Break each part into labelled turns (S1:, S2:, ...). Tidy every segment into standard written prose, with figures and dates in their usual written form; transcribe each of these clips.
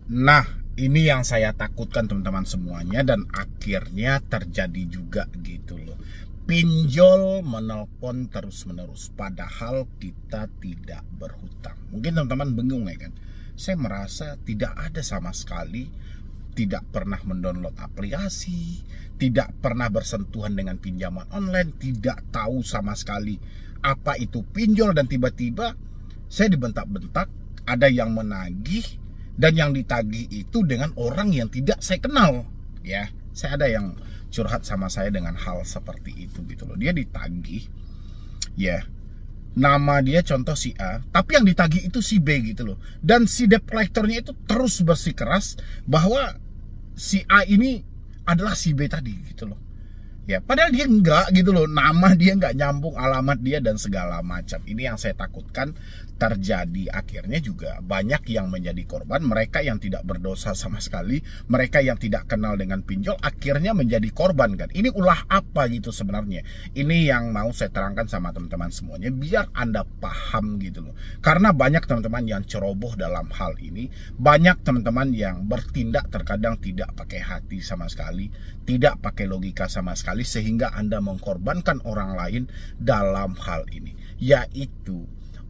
S1: Nah, ini yang saya takutkan teman-teman semuanya, dan akhirnya terjadi juga gitu loh. Pinjol menelpon terus-menerus padahal kita tidak berhutang. Mungkin teman-teman bingung ya kan. Saya merasa tidak ada sama sekali, tidak pernah mendownload aplikasi, tidak pernah bersentuhan dengan pinjaman online, tidak tahu sama sekali apa itu pinjol, dan tiba-tiba saya dibentak-bentak, ada yang menagih, dan yang ditagih itu dengan orang yang tidak saya kenal. Ya, saya ada yang curhat sama saya dengan hal seperti itu gitu loh. Dia ditagih, ya, nama dia contoh si A, tapi yang ditagih itu si B gitu loh. Dan si debt collectornya itu terus bersikeras bahwa si A ini adalah si B tadi gitu loh. Ya, padahal dia enggak gitu loh, nama dia enggak nyambung, alamat dia dan segala macam. Ini yang saya takutkan terjadi. Akhirnya juga banyak yang menjadi korban, mereka yang tidak berdosa sama sekali, mereka yang tidak kenal dengan pinjol akhirnya menjadi korban kan. Ini ulah apa gitu sebenarnya. Ini yang mau saya terangkan sama teman-teman semuanya biar Anda paham gitu loh. Karena banyak teman-teman yang ceroboh dalam hal ini, banyak teman-teman yang bertindak terkadang tidak pakai hati sama sekali, tidak pakai logika sama sekali, sehingga Anda mengkorbankan orang lain dalam hal ini, yaitu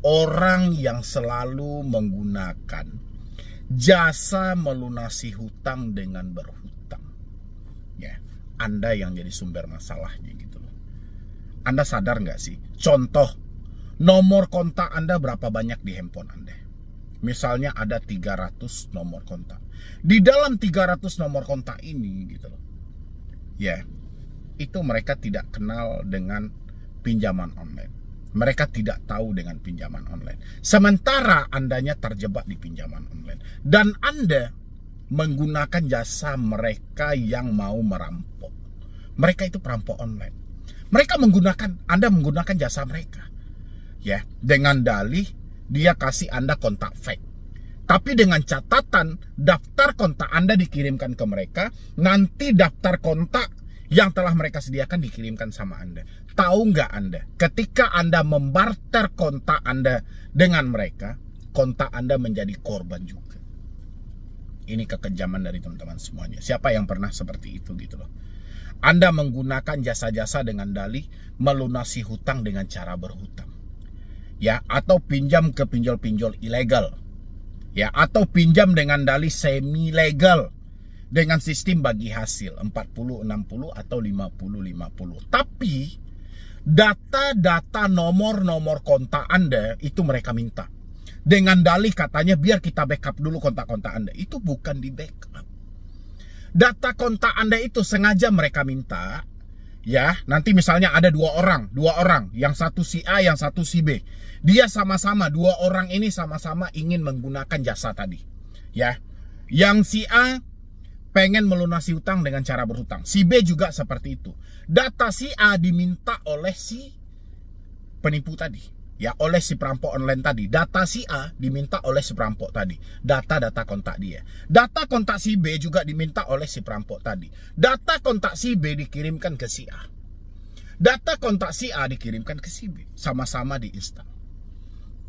S1: orang yang selalu menggunakan jasa melunasi hutang dengan berhutang. Ya, Anda yang jadi sumber masalahnya gitu loh. Anda sadar nggak sih? Contoh, nomor kontak Anda berapa banyak di handphone Anda? Misalnya ada 300 nomor kontak. Di dalam 300 nomor kontak ini gitu loh, ya, itu mereka tidak kenal dengan pinjaman online. Mereka tidak tahu dengan pinjaman online. Sementara Andanya terjebak di pinjaman online. Dan Anda menggunakan jasa mereka yang mau merampok. Mereka itu perampok online. Anda menggunakan jasa mereka. Ya, dengan dalih dia kasih Anda kontak fake. Tapi dengan catatan daftar kontak Anda dikirimkan ke mereka, nanti daftar kontak yang telah mereka sediakan dikirimkan sama Anda. Tahu nggak Anda, ketika Anda membarter kontak Anda dengan mereka, kontak Anda menjadi korban juga. Ini kekejaman dari teman-teman semuanya. Siapa yang pernah seperti itu gitu loh. Anda menggunakan jasa-jasa dengan dalih melunasi hutang dengan cara berhutang. Ya, atau pinjam ke pinjol-pinjol ilegal. Ya, atau pinjam dengan dalih semi legal dengan sistem bagi hasil 40-60 atau 50-50. Tapi data-data nomor-nomor kontak Anda itu mereka minta. Dengan dalih katanya biar kita backup dulu kontak-kontak Anda. Itu bukan di backup. Data kontak Anda itu sengaja mereka minta. Ya, nanti misalnya ada dua orang, yang satu si A, yang satu si B. Dia sama-sama, dua orang ini sama-sama ingin menggunakan jasa tadi. Ya, yang si A pengen melunasi hutang dengan cara berhutang. Si B juga seperti itu. Data si A diminta oleh si penipu tadi. Ya, oleh si perampok online tadi. Data si A diminta oleh si perampok tadi. Data-data kontak dia. Data kontak si B juga diminta oleh si perampok tadi. Data kontak si B dikirimkan ke si A. Data kontak si A dikirimkan ke si B. Sama-sama diinstal.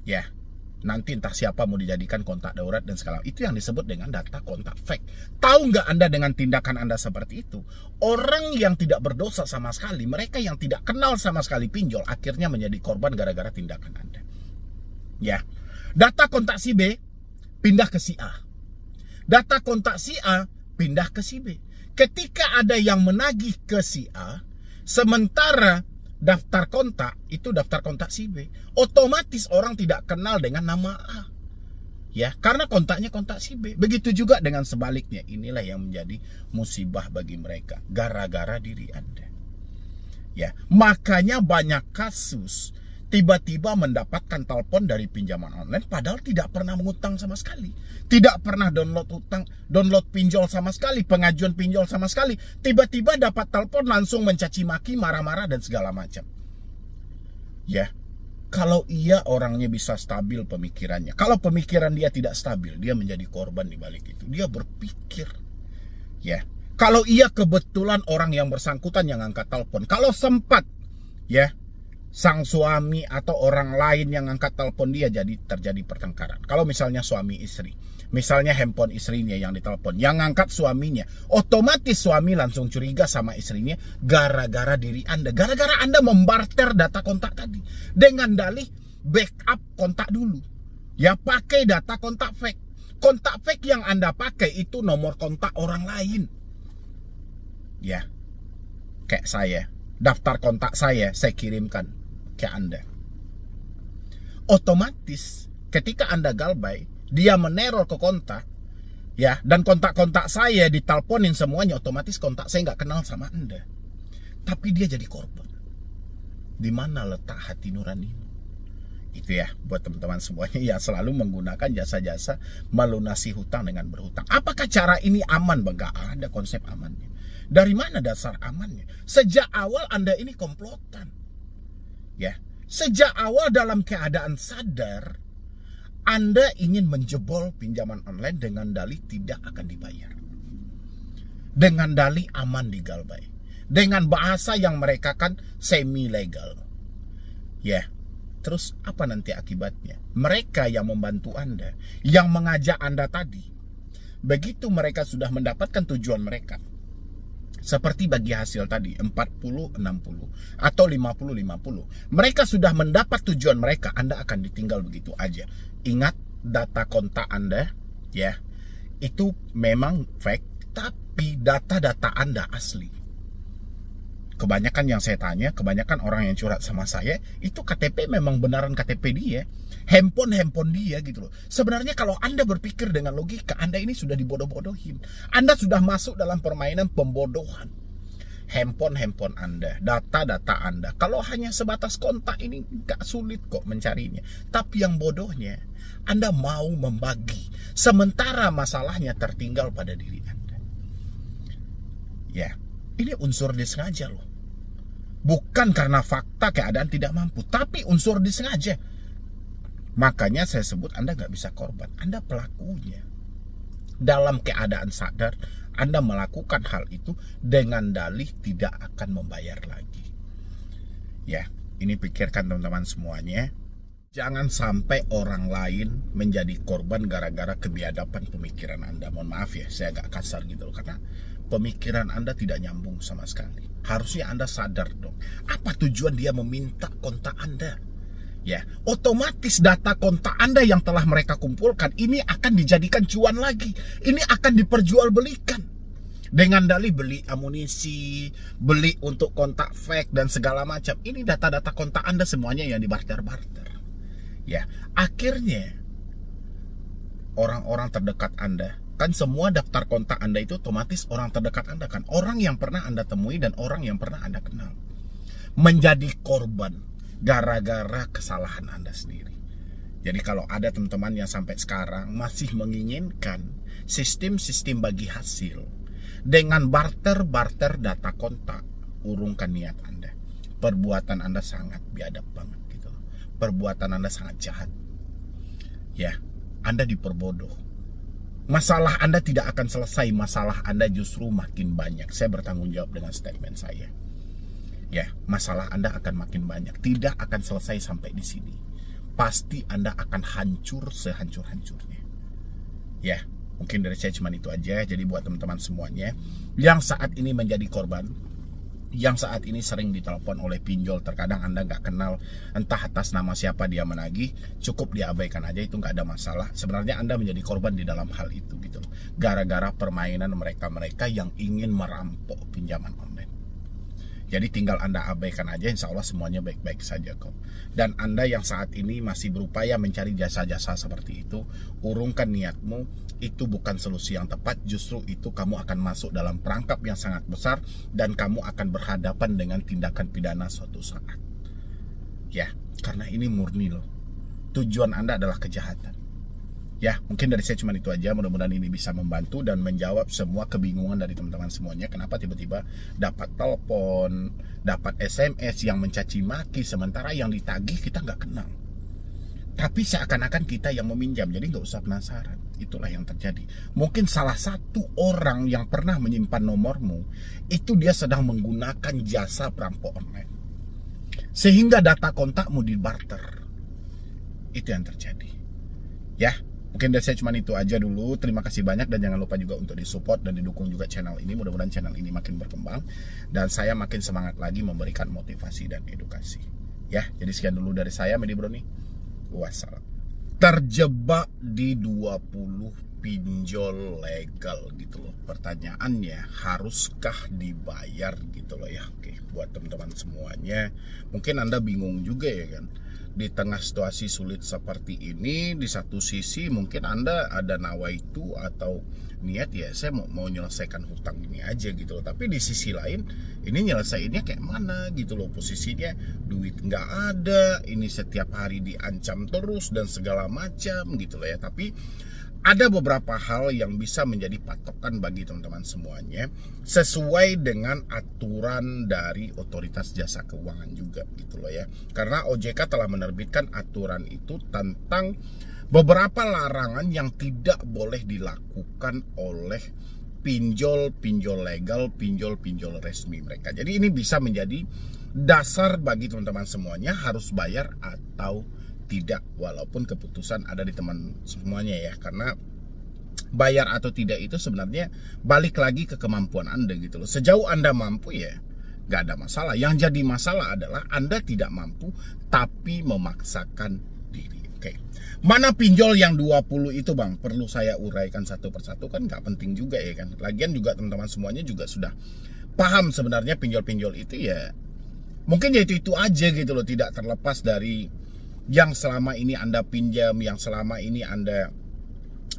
S1: Ya. Nanti entah siapa mau dijadikan kontak darurat dan segala. Itu yang disebut dengan data kontak fake. Tahu nggak Anda dengan tindakan Anda seperti itu? Orang yang tidak berdosa sama sekali, mereka yang tidak kenal sama sekali pinjol, akhirnya menjadi korban gara-gara tindakan Anda. Ya, data kontak si B pindah ke si A. Data kontak si A pindah ke si B. Ketika ada yang menagih ke si A, sementara daftar kontak itu daftar kontak si B, otomatis orang tidak kenal dengan nama A. Ya, karena kontaknya kontak si B. Begitu juga dengan sebaliknya. Inilah yang menjadi musibah bagi mereka gara-gara diri Anda. Ya, makanya banyak kasus tiba-tiba mendapatkan telepon dari pinjaman online padahal tidak pernah mengutang sama sekali. Tidak pernah download pinjol sama sekali, pengajuan pinjol sama sekali. Tiba-tiba dapat telepon langsung mencaci maki, marah-marah dan segala macam. Ya, kalau ia orangnya bisa stabil pemikirannya. Kalau pemikiran dia tidak stabil, dia menjadi korban di balik itu. Dia berpikir. Ya, kalau ia kebetulan orang yang bersangkutan yang angkat telepon, kalau sempat ya sang suami atau orang lain yang angkat telepon dia, jadi terjadi pertengkaran. Kalau misalnya suami istri, Misalnya handphone istrinya yang ditelepon, yang ngangkat suaminya, otomatis suami langsung curiga sama istrinya gara-gara diri Anda, gara-gara Anda membarter data kontak tadi dengan dalih backup kontak dulu. Ya, pakai data kontak fake. Kontak fake yang Anda pakai itu nomor kontak orang lain. Ya, kayak saya, daftar kontak saya kirimkan ke Anda. Otomatis ketika Anda galbay, dia meneror ke kontak, ya, dan kontak-kontak saya diteleponin semuanya, otomatis kontak saya nggak kenal sama Anda. Tapi dia jadi korban. Di mana letak hati nurani? Itu ya, buat teman-teman semuanya ya, selalu menggunakan jasa-jasa melunasi hutang dengan berhutang. Apakah cara ini aman? Nggak ada konsep amannya. Dari mana dasar amannya? Sejak awal Anda ini komplotan. Ya, sejak awal dalam keadaan sadar, Anda ingin menjebol pinjaman online dengan dalih tidak akan dibayar. Dengan dalih aman digalbay. Dengan bahasa yang mereka kan semi-legal. Ya, terus apa nanti akibatnya? Mereka yang membantu Anda, yang mengajak Anda tadi, begitu mereka sudah mendapatkan tujuan mereka, seperti bagi hasil tadi 40-60 atau 50-50, mereka sudah mendapat tujuan mereka, Anda akan ditinggal begitu aja. Ingat, data kontak Anda ya, itu memang fake, tapi data-data Anda asli. Kebanyakan yang saya tanya, kebanyakan orang yang curhat sama saya, itu KTP memang benaran KTP dia, handphone dia gitu loh. Sebenarnya kalau Anda berpikir dengan logika, Anda ini sudah dibodoh-bodohin. Anda sudah masuk dalam permainan pembodohan. Handphone Anda, data-data Anda, kalau hanya sebatas kontak ini nggak sulit kok mencarinya. Tapi yang bodohnya, Anda mau membagi, sementara masalahnya tertinggal pada diri Anda. Ya, ini unsur disengaja loh. Bukan karena fakta keadaan tidak mampu, tapi unsur disengaja. Makanya saya sebut Anda nggak bisa korban, Anda pelakunya. Dalam keadaan sadar, Anda melakukan hal itu dengan dalih tidak akan membayar lagi. Ya, ini pikirkan teman-teman semuanya. Jangan sampai orang lain menjadi korban gara-gara kebiadaban pemikiran Anda. Mohon maaf ya, saya agak kasar gitu loh, karena pemikiran Anda tidak nyambung sama sekali. Harusnya Anda sadar dong, apa tujuan dia meminta kontak Anda. Ya, otomatis data kontak Anda yang telah mereka kumpulkan ini akan dijadikan cuan lagi. Ini akan diperjualbelikan dengan dalih beli amunisi, beli untuk kontak fake dan segala macam. Ini data-data kontak Anda semuanya yang dibarter-barter. Ya, akhirnya orang-orang terdekat Anda, kan semua daftar kontak Anda itu otomatis orang terdekat Anda kan, orang yang pernah Anda temui dan orang yang pernah Anda kenal, menjadi korban gara-gara kesalahan Anda sendiri. Jadi kalau ada teman-teman yang sampai sekarang masih menginginkan sistem-sistem bagi hasil dengan barter-barter data kontak, urungkan niat Anda. Perbuatan Anda sangat biadab banget gitu. Perbuatan Anda sangat jahat. Ya, Anda diperbodoh. Masalah Anda tidak akan selesai, masalah Anda justru makin banyak. Saya bertanggung jawab dengan statement saya. Ya, masalah Anda akan makin banyak, tidak akan selesai sampai di sini. Pasti Anda akan hancur sehancur-hancurnya. Ya, mungkin dari saya cuma itu aja. Jadi buat teman-teman semuanya yang saat ini menjadi korban, yang saat ini sering ditelepon oleh pinjol, terkadang Anda nggak kenal entah atas nama siapa dia menagih, cukup diabaikan aja, itu nggak ada masalah. Sebenarnya Anda menjadi korban di dalam hal itu gitu loh, gara-gara permainan mereka-mereka yang ingin merampok pinjaman online. Jadi tinggal Anda abaikan aja, insya Allah semuanya baik-baik saja kok. Dan Anda yang saat ini masih berupaya mencari jasa-jasa seperti itu, urungkan niatmu. Itu bukan solusi yang tepat, justru itu kamu akan masuk dalam perangkap yang sangat besar dan kamu akan berhadapan dengan tindakan pidana suatu saat. Ya, karena ini murni loh. Tujuan Anda adalah kejahatan. Ya, mungkin dari saya cuma itu aja. Mudah-mudahan ini bisa membantu dan menjawab semua kebingungan dari teman-teman semuanya. Kenapa tiba-tiba dapat telepon, dapat SMS yang mencaci maki, sementara yang ditagih kita nggak kenal. Tapi seakan-akan kita yang meminjam, jadi nggak usah penasaran. Itulah yang terjadi. Mungkin salah satu orang yang pernah menyimpan nomormu, itu dia sedang menggunakan jasa perampok online. Sehingga data kontakmu dibarter. Itu yang terjadi. Ya, Mungkin dari saya cuma itu aja dulu. Terima kasih banyak dan jangan lupa juga untuk disupport dan didukung juga channel ini. Mudah-mudahan channel ini makin berkembang dan saya makin semangat lagi memberikan motivasi dan edukasi. Ya, jadi sekian dulu dari saya, Medi Bro nih. Wassalam. Terjebak di 20 pinjol legal gitu loh. Pertanyaannya, haruskah dibayar gitu loh ya. Oke, buat teman-teman semuanya, mungkin Anda bingung juga ya kan. Di tengah situasi sulit seperti ini, di satu sisi mungkin Anda ada nawaitu atau niat ya saya mau menyelesaikan hutang ini aja gitu loh. Tapi di sisi lain ini nyelesainnya kayak mana gitu loh, posisinya duit nggak ada, ini setiap hari diancam terus dan segala macam gitu loh ya. Tapi ada beberapa hal yang bisa menjadi patokan bagi teman-teman semuanya sesuai dengan aturan dari Otoritas Jasa Keuangan juga gitu loh ya. Karena OJK telah menerbitkan aturan itu tentang beberapa larangan yang tidak boleh dilakukan oleh pinjol-pinjol legal, pinjol-pinjol resmi mereka. Jadi ini bisa menjadi dasar bagi teman-teman semuanya harus bayar atau tidak, walaupun keputusan ada di teman semuanya ya. Karena bayar atau tidak itu sebenarnya balik lagi ke kemampuan Anda gitu loh. Sejauh Anda mampu ya gak ada masalah. Yang jadi masalah adalah Anda tidak mampu tapi memaksakan diri. Oke. Mana pinjol yang 20 itu Bang? Perlu saya uraikan satu persatu kan gak penting juga ya kan. Lagian juga teman-teman semuanya juga sudah paham sebenarnya pinjol-pinjol itu ya mungkin ya itu aja gitu loh. Tidak terlepas dari yang selama ini Anda pinjam, yang selama ini Anda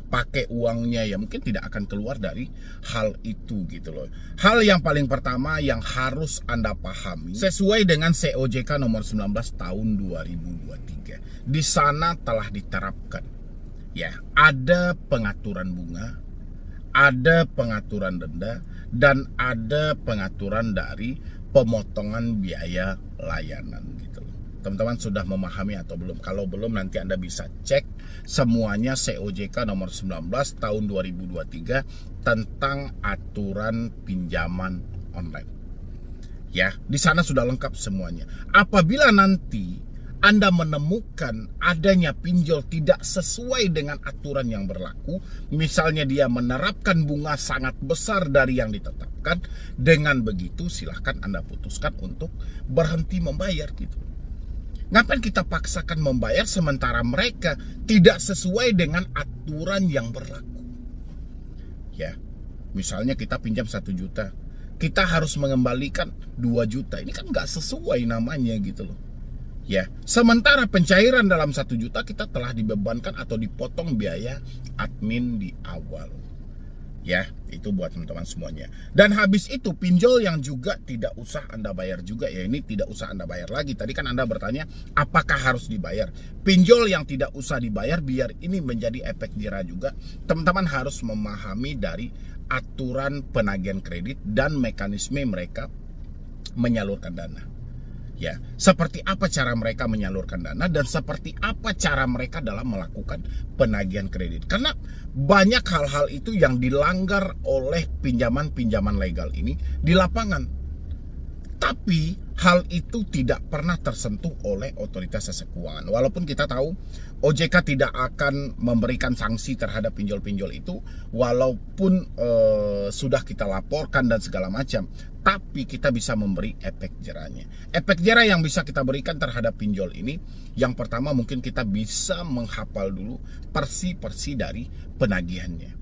S1: pakai uangnya ya mungkin tidak akan keluar dari hal itu gitu loh. Hal yang paling pertama yang harus Anda pahami sesuai dengan COJK nomor 19 tahun 2023. Di sana telah diterapkan ya, ada pengaturan bunga, ada pengaturan denda, dan ada pengaturan dari pemotongan biaya layanan gitu loh. Teman-teman sudah memahami atau belum? Kalau belum nanti Anda bisa cek semuanya COJK nomor 19 tahun 2023 tentang aturan pinjaman online. Ya, di sana sudah lengkap semuanya. Apabila nanti Anda menemukan adanya pinjol tidak sesuai dengan aturan yang berlaku, misalnya dia menerapkan bunga sangat besar dari yang ditetapkan, dengan begitu silahkan Anda putuskan untuk berhenti membayar gitu. Ngapain kita paksakan membayar sementara mereka tidak sesuai dengan aturan yang berlaku? Ya, misalnya kita pinjam 1 juta, kita harus mengembalikan 2 juta. Ini kan nggak sesuai namanya gitu loh. Ya, sementara pencairan dalam 1 juta kita telah dibebankan atau dipotong biaya admin di awal. Ya, itu buat teman-teman semuanya. Dan habis itu pinjol yang juga tidak usah Anda bayar juga ya. Ini tidak usah Anda bayar lagi. Tadi kan Anda bertanya apakah harus dibayar. Pinjol yang tidak usah dibayar biar ini menjadi efek jerah juga. Teman-teman harus memahami dari aturan penagihan kredit dan mekanisme mereka menyalurkan dana. Ya, seperti apa cara mereka menyalurkan dana dan seperti apa cara mereka dalam melakukan penagihan kredit. Karena banyak hal-hal itu yang dilanggar oleh pinjaman-pinjaman legal ini di lapangan. Tapi hal itu tidak pernah tersentuh oleh Otoritas Jasa Keuangan. Walaupun kita tahu OJK tidak akan memberikan sanksi terhadap pinjol-pinjol itu, walaupun sudah kita laporkan dan segala macam, tapi kita bisa memberi efek jerahnya. Efek jerah yang bisa kita berikan terhadap pinjol ini, yang pertama mungkin kita bisa menghafal dulu persi-persi dari penagihannya.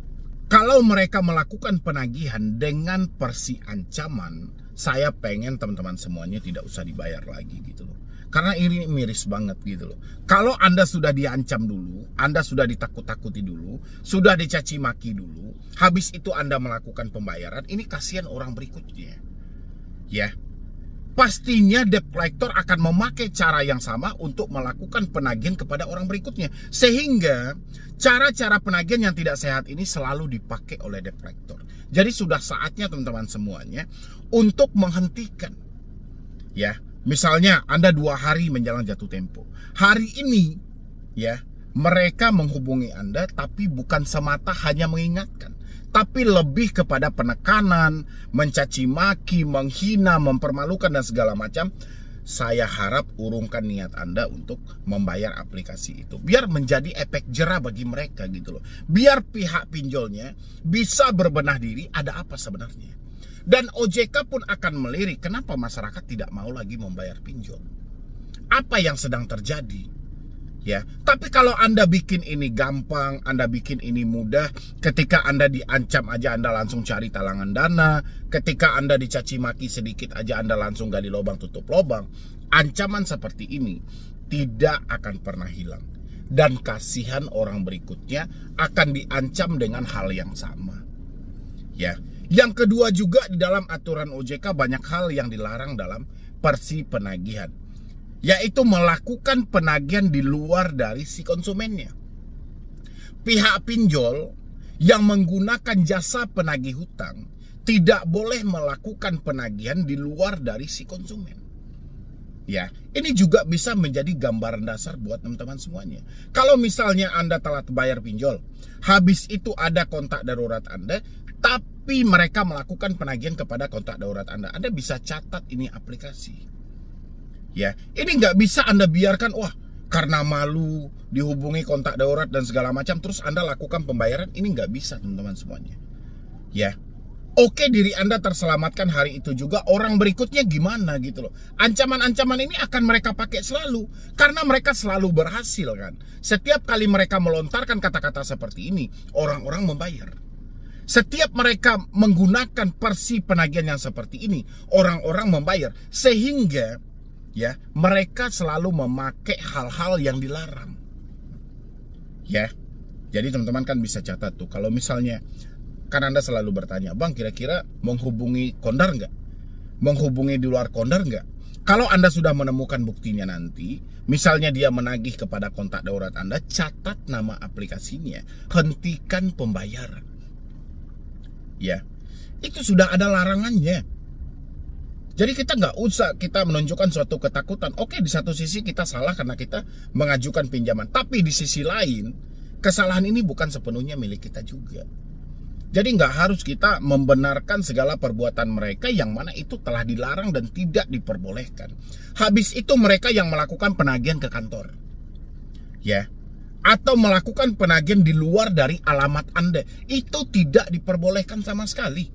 S1: Kalau mereka melakukan penagihan dengan persi ancaman, saya pengen teman-teman semuanya tidak usah dibayar lagi gitu loh. Karena ini miris banget gitu loh. Kalau Anda sudah diancam dulu, Anda sudah ditakut-takuti dulu, sudah dicaci maki dulu, habis itu Anda melakukan pembayaran, ini kasihan orang berikutnya. Ya, pastinya debt collector akan memakai cara yang sama untuk melakukan penagihan kepada orang berikutnya. Sehingga cara-cara penagihan yang tidak sehat ini selalu dipakai oleh debt collector. Jadi sudah saatnya teman-teman semuanya untuk menghentikan. Ya, misalnya Anda 2 hari menjelang jatuh tempo. Hari ini ya, mereka menghubungi Anda tapi bukan semata hanya mengingatkan, tapi lebih kepada penekanan, mencaci maki, menghina, mempermalukan dan segala macam. saya harap urungkan niat Anda untuk membayar aplikasi itu. Biar menjadi efek jera bagi mereka gitu loh. Biar pihak pinjolnya bisa berbenah diri ada apa sebenarnya. Dan OJK pun akan melirik kenapa masyarakat tidak mau lagi membayar pinjol. Apa yang sedang terjadi? Ya, tapi kalau Anda bikin ini gampang, Anda bikin ini mudah, ketika Anda diancam aja Anda langsung cari talangan dana, ketika Anda dicaci maki sedikit aja Anda langsung gali lubang tutup lubang. Ancaman seperti ini tidak akan pernah hilang. Dan kasihan orang berikutnya akan diancam dengan hal yang sama. Ya, yang kedua juga di dalam aturan OJK banyak hal yang dilarang dalam persi penagihan, yaitu melakukan penagihan di luar dari si konsumennya. Pihak pinjol yang menggunakan jasa penagih hutang tidak boleh melakukan penagihan di luar dari si konsumen. Ya, ini juga bisa menjadi gambaran dasar buat teman-teman semuanya. Kalau misalnya Anda telat bayar pinjol, habis itu ada kontak darurat Anda, tapi mereka melakukan penagihan kepada kontak darurat Anda bisa catat ini aplikasi. Ya, ini nggak bisa Anda biarkan, wah karena malu dihubungi kontak darurat dan segala macam, terus Anda lakukan pembayaran. Ini nggak bisa teman-teman semuanya. Ya, oke diri Anda terselamatkan hari itu juga, orang berikutnya gimana gitu loh. Ancaman-ancaman ini akan mereka pakai selalu, karena mereka selalu berhasil kan. Setiap kali mereka melontarkan kata-kata seperti ini, orang-orang membayar. Setiap mereka menggunakan persi penagihan yang seperti ini, orang-orang membayar. Sehingga ya, mereka selalu memakai hal-hal yang dilarang. Ya, jadi teman-teman kan bisa catat tuh. Kalau misalnya, kan Anda selalu bertanya, Bang kira-kira menghubungi kondar nggak? Menghubungi di luar kondar nggak? Kalau Anda sudah menemukan buktinya nanti, misalnya dia menagih kepada kontak darurat Anda, catat nama aplikasinya, hentikan pembayaran. Ya, itu sudah ada larangannya. Jadi kita nggak usah kita menunjukkan suatu ketakutan. Oke, di satu sisi kita salah karena kita mengajukan pinjaman. Tapi di sisi lain, kesalahan ini bukan sepenuhnya milik kita juga. Jadi nggak harus kita membenarkan segala perbuatan mereka yang mana itu telah dilarang dan tidak diperbolehkan. Habis itu mereka yang melakukan penagihan ke kantor. Ya. Atau melakukan penagihan di luar dari alamat Anda. Itu tidak diperbolehkan sama sekali.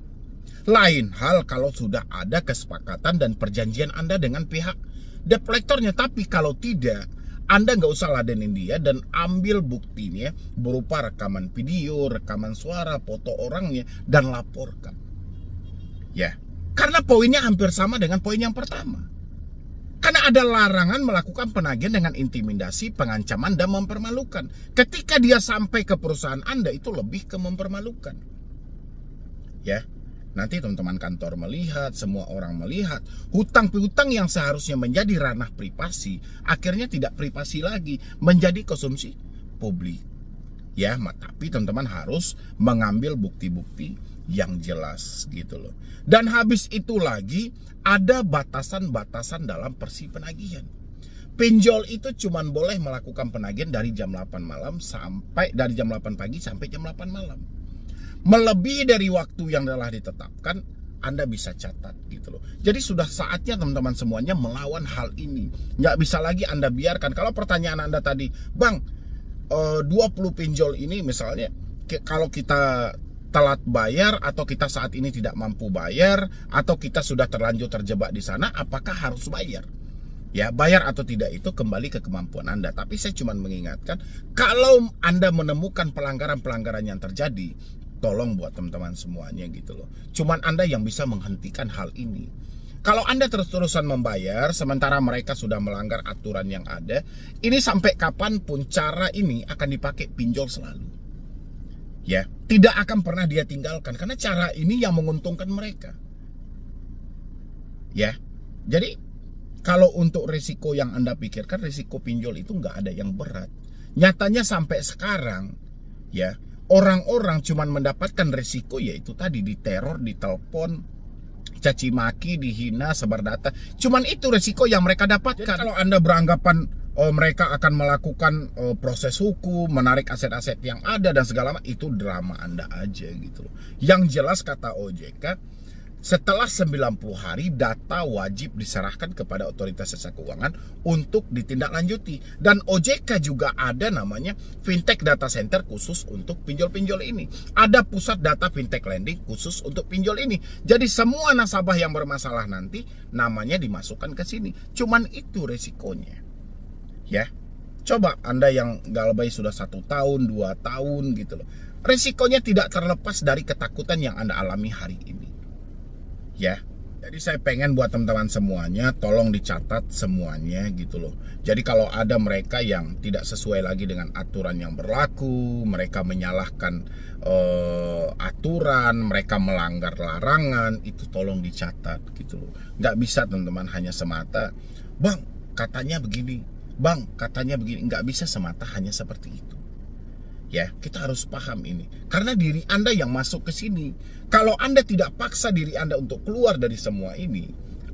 S1: Lain hal kalau sudah ada kesepakatan dan perjanjian Anda dengan pihak debt collector-nya. Tapi kalau tidak, Anda nggak usah ladenin dia dan ambil buktinya berupa rekaman video, rekaman suara, foto orangnya, dan laporkan. Ya, karena poinnya hampir sama dengan poin yang pertama. Karena ada larangan melakukan penagihan dengan intimidasi, pengancaman, dan mempermalukan. Ketika dia sampai ke perusahaan Anda, itu lebih ke mempermalukan. Ya, nanti teman-teman kantor melihat, semua orang melihat, hutang-hutang yang seharusnya menjadi ranah privasi, akhirnya tidak privasi lagi, menjadi konsumsi publik. Ya, tapi teman-teman harus mengambil bukti-bukti yang jelas gitu loh. Dan habis itu lagi ada batasan-batasan dalam persi penagihan. Pinjol itu cuma boleh melakukan penagihan dari jam 8 malam sampai dari jam 8 pagi sampai jam 8 malam. Melebihi dari waktu yang telah ditetapkan, Anda bisa catat gitu loh. Jadi sudah saatnya teman-teman semuanya melawan hal ini. Nggak bisa lagi Anda biarkan. Kalau pertanyaan Anda tadi, Bang, 20 pinjol ini misalnya, kalau kita telat bayar atau kita saat ini tidak mampu bayar atau kita sudah terlanjur terjebak di sana, apakah harus bayar? Ya, bayar atau tidak itu kembali ke kemampuan Anda. Tapi saya cuma mengingatkan, kalau Anda menemukan pelanggaran-pelanggaran yang terjadi, tolong buat teman-teman semuanya gitu loh. Cuman Anda yang bisa menghentikan hal ini. Kalau Anda terus-terusan membayar sementara mereka sudah melanggar aturan yang ada, ini sampai kapanpun cara ini akan dipakai pinjol selalu. Ya, tidak akan pernah dia tinggalkan karena cara ini yang menguntungkan mereka. Ya, jadi kalau untuk risiko yang Anda pikirkan, risiko pinjol itu nggak ada yang berat. Nyatanya sampai sekarang, ya, orang-orang cuma mendapatkan risiko yaitu tadi diteror, ditelepon, caci maki, dihina, sebar data. Cuman itu risiko yang mereka dapatkan. Jadi kalau Anda beranggapan mereka akan melakukan proses hukum, menarik aset-aset yang ada dan segala macam, itu drama Anda aja gitu loh. Yang jelas kata OJK, Setelah 90 hari, data wajib diserahkan kepada Otoritas Jasa Keuangan untuk ditindaklanjuti. Dan OJK juga ada namanya Fintech Data Center khusus untuk pinjol-pinjol ini. Ada pusat data fintech lending khusus untuk pinjol ini. Jadi semua nasabah yang bermasalah nanti namanya dimasukkan ke sini. Cuman itu resikonya. Ya, coba Anda yang galbay sudah 1 tahun, 2 tahun gitu loh. Resikonya tidak terlepas dari ketakutan yang Anda alami hari ini. Ya, jadi saya pengen buat teman-teman semuanya, tolong dicatat semuanya gitu loh. Jadi kalau ada mereka yang tidak sesuai lagi dengan aturan yang berlaku, mereka menyalahkan aturan, mereka melanggar larangan, itu tolong dicatat gitu loh. Nggak bisa teman-teman hanya semata, bang katanya begini, bang katanya begini. Nggak bisa semata hanya seperti itu. Ya, kita harus paham ini. Karena diri Anda yang masuk ke sini. Kalau Anda tidak paksa diri Anda untuk keluar dari semua ini,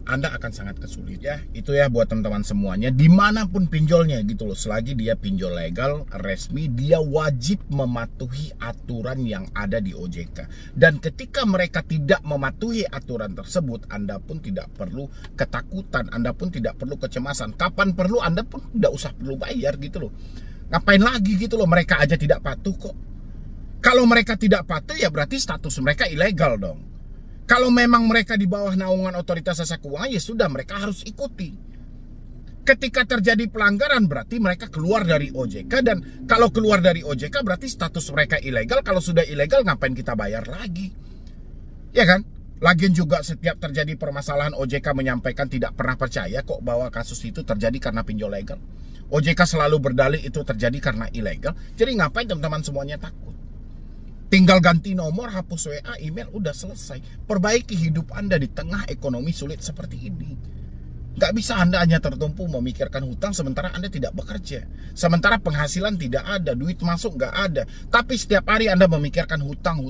S1: Anda akan sangat kesulitan. Ya, itu ya buat teman-teman semuanya. Dimanapun pinjolnya gitu loh. Selagi dia pinjol legal, resmi, dia wajib mematuhi aturan yang ada di OJK. Dan ketika mereka tidak mematuhi aturan tersebut, Anda pun tidak perlu ketakutan. Anda pun tidak perlu kecemasan. Kapan perlu, Anda pun tidak usah perlu bayar gitu loh. Ngapain lagi gitu loh, mereka aja tidak patuh kok. Kalau mereka tidak patuh ya berarti status mereka ilegal dong. Kalau memang mereka di bawah naungan Otoritas Jasa Keuangan ya sudah, mereka harus ikuti. Ketika terjadi pelanggaran berarti mereka keluar dari OJK. Dan kalau keluar dari OJK berarti status mereka ilegal. Kalau sudah ilegal ngapain kita bayar lagi? Ya kan? Lagian juga setiap terjadi permasalahan OJK menyampaikan tidak pernah percaya kok bahwa kasus itu terjadi karena pinjol legal. OJK selalu berdalih itu terjadi karena ilegal. Jadi ngapain teman-teman semuanya takut? Tinggal ganti nomor, hapus WA, email, udah selesai. Perbaiki hidup Anda di tengah ekonomi sulit seperti ini. Gak bisa Anda hanya tertumpu memikirkan hutang sementara Anda tidak bekerja. Sementara penghasilan tidak ada, duit masuk gak ada. Tapi setiap hari Anda memikirkan hutang.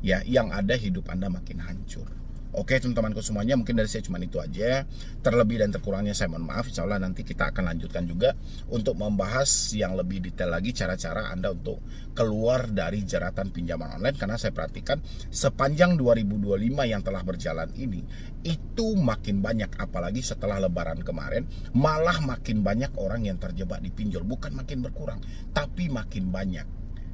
S1: Ya, yang ada hidup Anda makin hancur. Oke teman-temanku semuanya, mungkin dari saya cuma itu aja. Terlebih dan terkurangnya saya mohon maaf. Insya Allah nanti kita akan lanjutkan juga untuk membahas yang lebih detail lagi cara-cara Anda untuk keluar dari jeratan pinjaman online. Karena saya perhatikan sepanjang 2025 yang telah berjalan ini, itu makin banyak. Apalagi setelah lebaran kemarin, malah makin banyak orang yang terjebak di pinjol. Bukan makin berkurang, tapi makin banyak.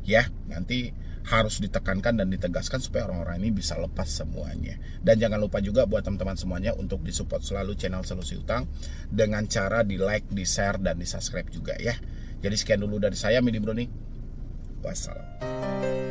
S1: Ya, nanti harus ditekankan dan ditegaskan supaya orang-orang ini bisa lepas semuanya. Dan jangan lupa juga buat teman-teman semuanya untuk disupport selalu channel Solusi Utang dengan cara di like, di share, dan di subscribe juga ya. Jadi sekian dulu dari saya, Midi Broni. Wassalam.